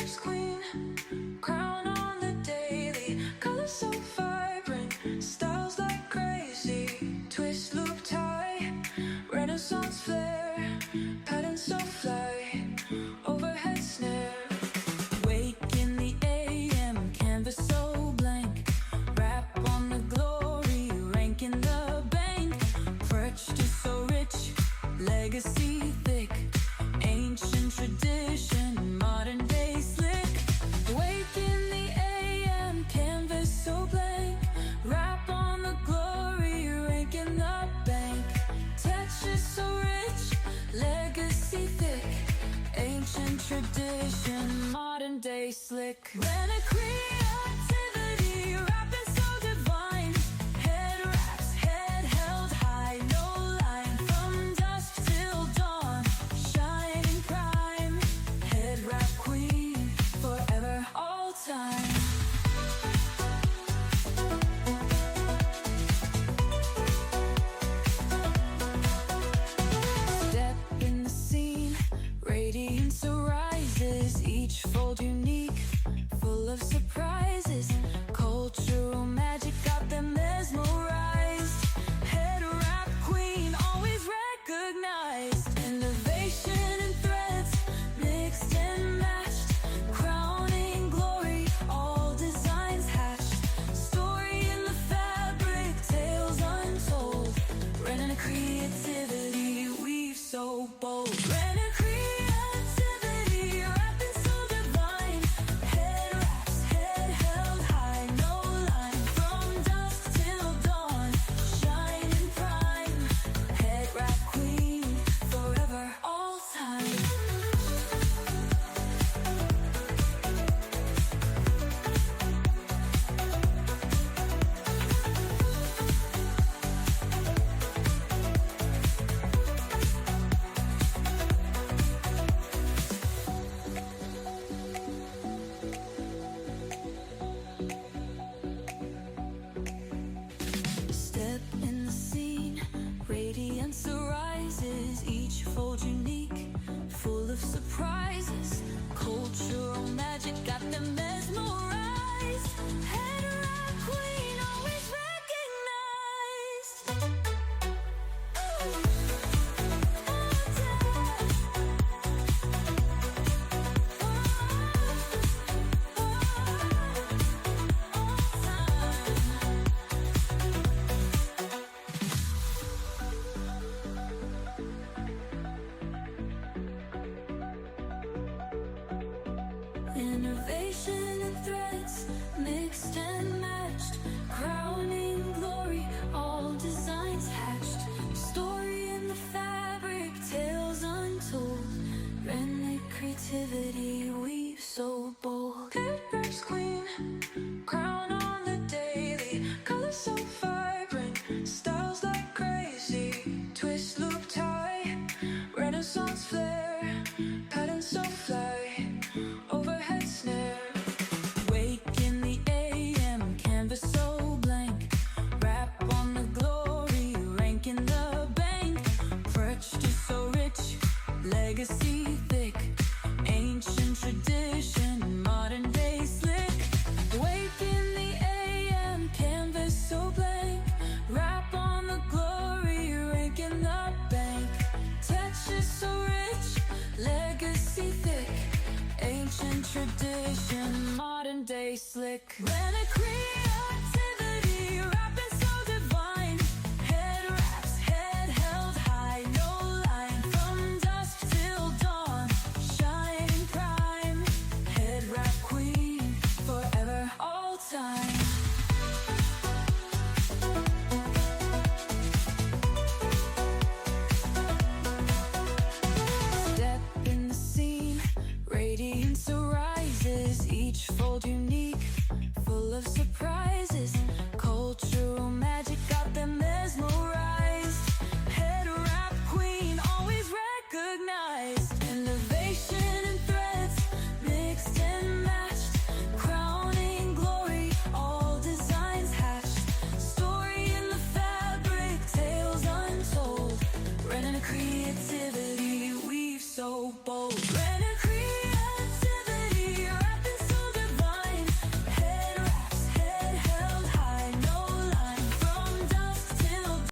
Headscarf's queen, crown on the daily, colors so vibrant, styles like crazy, twist loop tie, Renaissance flair, patterns so fly, overhead snare. Wake in the AM, canvas so blank, wrap on the glory, rank in the bank, perched is so rich, legacy thick, ancient tradition, modern day slick. Wake in the AM, canvas so blank, wrap on the glory, rank in the bank, texture so rich, legacy thick, ancient tradition, modern day slick. When a creativity, rapping so divine, head wraps, head held high, no line, from dusk till dawn, shining prime, head wrap queen, forever, all time. Step in the scene, radiance arises, each fold unique, full of surprises, cultural magic got them mesmerized, head wrap queen, always recognized, innovation and threads, mixed and matched, crowning glory, all designs hatched, story in the fabric, tales untold, running a creativity, weave so bold, running a creativity, rapping so divine, head wraps, head held high, no line, from dusk till dawn, shining prime, head wrap queen, forever, all time. Step in the scene, radiance arises, each fold unique, full of surprises, cultural magic got them mesmerized, head wrap queen, always recognized. Innovation and threads, mixed and matched, crowning glory, all designs hatched, story in the fabric, tales untold, rhythmic creativity, weave so bold. Headwrap's queen, crown on the daily, colors so vibrant, styles like crazy, twist loop tie, Renaissance flair, patterns so fly, overhead snare. Wake in the AM, canvas so blank, wrap on the glory, rank in the bank, perched is so rich, legacy thick, ancient tradition, modern day slick. Wake in the AM, canvas so blank, wrap on the glory, rank in the bank, texture so rich, legacy thick, ancient tradition, modern day slick. When a creative